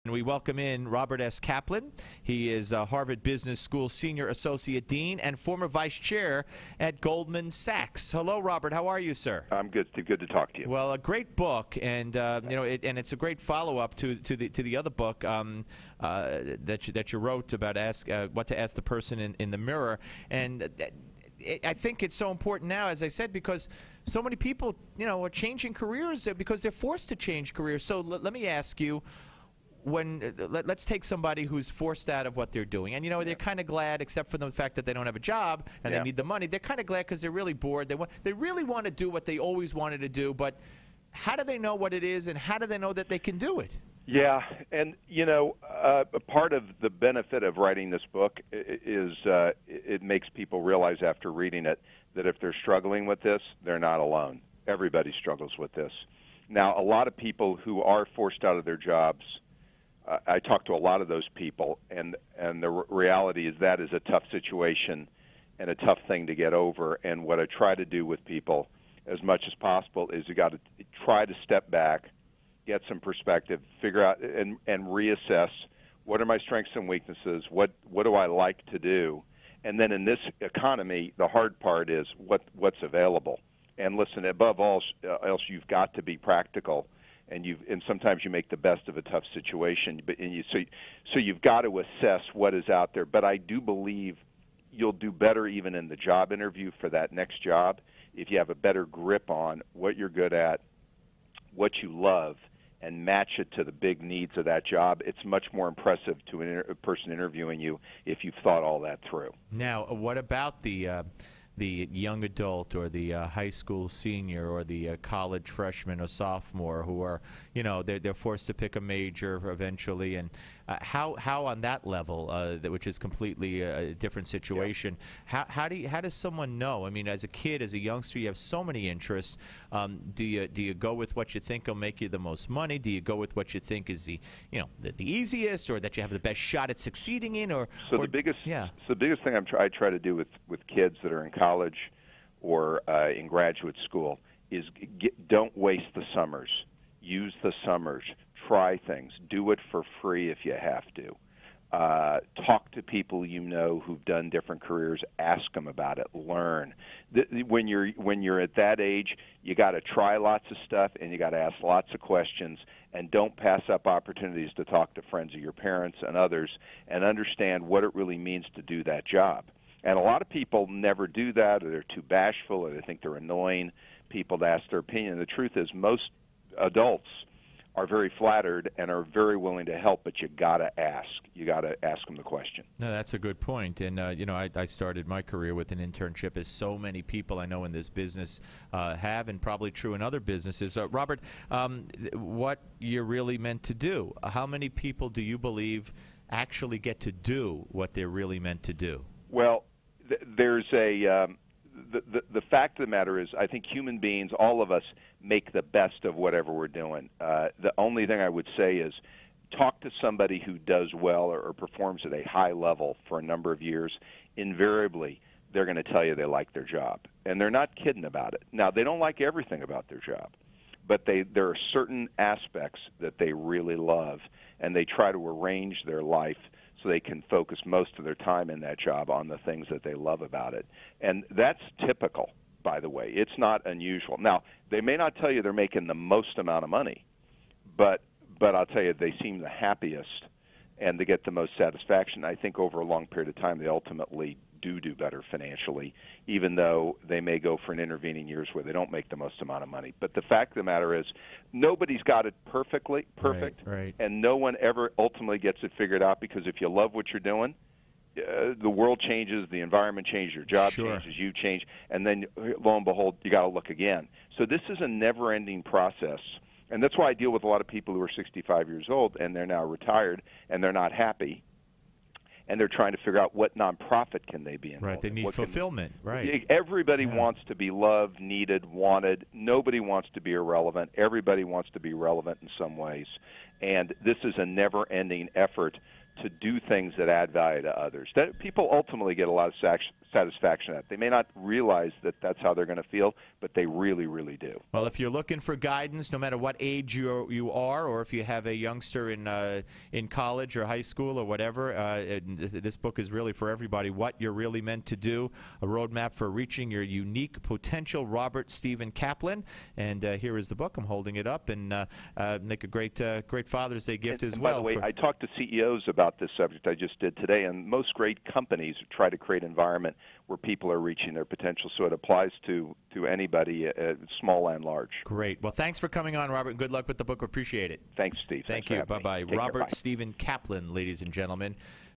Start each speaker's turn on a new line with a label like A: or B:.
A: And we welcome in Robert S. Kaplan. He is Harvard Business School Senior Associate Dean and former Vice Chair at Goldman Sachs. Hello, Robert. How are you, sir?
B: I'm good. Good to talk to you.
A: Well, a great book, and and it's a great follow-up to the other book that you wrote about what to ask the person in the mirror. And I think it's so important now, as I said, because so many people, are changing careers because they're forced to change careers. So let me ask you. Let's take somebody who's forced out of what they're doing, and they're kind of glad, except for the fact that they don't have a job and they need the money. They're kind of glad because they're really bored. They really want to do what they always wanted to do, but how do they know what it is, and how do they know that they can do it?
B: Yeah, and part of the benefit of writing this book is it makes people realize after reading it that if they're struggling with this, they're not alone. Everybody struggles with this. Now, a lot of people who are forced out of their jobs, I talk to a lot of those people, and the reality is that is a tough situation and a tough thing to get over. And what I try to do with people as much as possible is you got to try to step back, get some perspective, figure out and reassess what are my strengths and weaknesses, what do I like to do, and then in this economy, the hard part is what's available. And listen, above all else, you've got to be practical. And sometimes you make the best of a tough situation, so you've got to assess what is out there. But I do believe you'll do better even in the job interview for that next job if you have a better grip on what you're good at, what you love, and match it to the big needs of that job. It's much more impressive to a person interviewing you if you've thought all that through.
A: Now, what about the young adult or the high school senior or the college freshman or sophomore who are, they're forced to pick a major eventually, and how on that level, which is completely a different situation, how does someone know? I mean, as a kid, as a youngster, you have so many interests. Do you go with what you think will make you the most money? Do you go with what you think is the easiest, or that you have the best shot at succeeding in?
B: The biggest thing I try to do with kids that are in college or in graduate school is don't waste the summers. Use the summers. Try things. Do it for free if you have to. Talk to people who've done different careers. Ask them about it. Learn. When you're at that age, you got to try lots of stuff and you got to ask lots of questions. And don't pass up opportunities to talk to friends of your parents and others and understand what it really means to do that job. And a lot of people never do that, or they're too bashful, or they think they're annoying people to ask their opinion. The truth is most adults are very flattered and are very willing to help, but you got to ask. You got to ask them the question.
A: No, that's a good point. And, I started my career with an internship, as so many people I know in this business have, and probably true in other businesses. Robert, what you're really meant to do, how many people do you believe actually get to do what they're really meant to do?
B: Well, there's the fact of the matter is, I think human beings, all of us, make the best of whatever we're doing. The only thing I would say is talk to somebody who does well or performs at a high level for a number of years. Invariably, they're going to tell you they like their job, and they're not kidding about it. Now, they don't like everything about their job, but there are certain aspects that they really love, and they try to arrange their life so they can focus most of their time in that job on the things that they love about it. And that's typical, by the way. It's not unusual. Now, they may not tell you they're making the most amount of money, but I'll tell you they seem the happiest and they get the most satisfaction. I think over a long period of time they ultimately do better financially, even though they may go for an intervening years where they don't make the most amount of money. But the fact of the matter is, nobody's got it perfect,
A: right.
B: And no one ever ultimately gets it figured out, because if you love what you're doing, the world changes, the environment changes, your job changes, you change, and then lo and behold, you got to look again. So this is a never-ending process. And that's why I deal with a lot of people who are 65 years old and they're now retired and they're not happy. And they're trying to figure out what nonprofit can they be involved in.
A: Right, they need fulfillment, right.
B: Everybody wants to be loved, needed, wanted. Nobody wants to be irrelevant. Everybody wants to be relevant in some ways. And this is a never-ending effort to do things that add value to others. That people ultimately get a lot of satisfaction at. They may not realize that that's how they're going to feel, but they really, really do.
A: Well, if you're looking for guidance, no matter what age you are, or if you have a youngster in college or high school or whatever, this book is really for everybody. What You're Really Meant to Do: A Roadmap for Reaching Your Unique Potential. Robert Stephen Kaplan. And here is the book. I'm holding it up, and make a great Father's Day gift as well.
B: By the way, I talked to CEOs about this subject I just did today, and most great companies try to create an environment where people are reaching their potential, so it applies to anybody, small and large.
A: Great. Well, thanks for coming on, Robert. Good luck with the book. We appreciate it.
B: Thanks, Steve.
A: Thank you. Bye-bye.
B: Robert
A: Stephen Kaplan, ladies and gentlemen.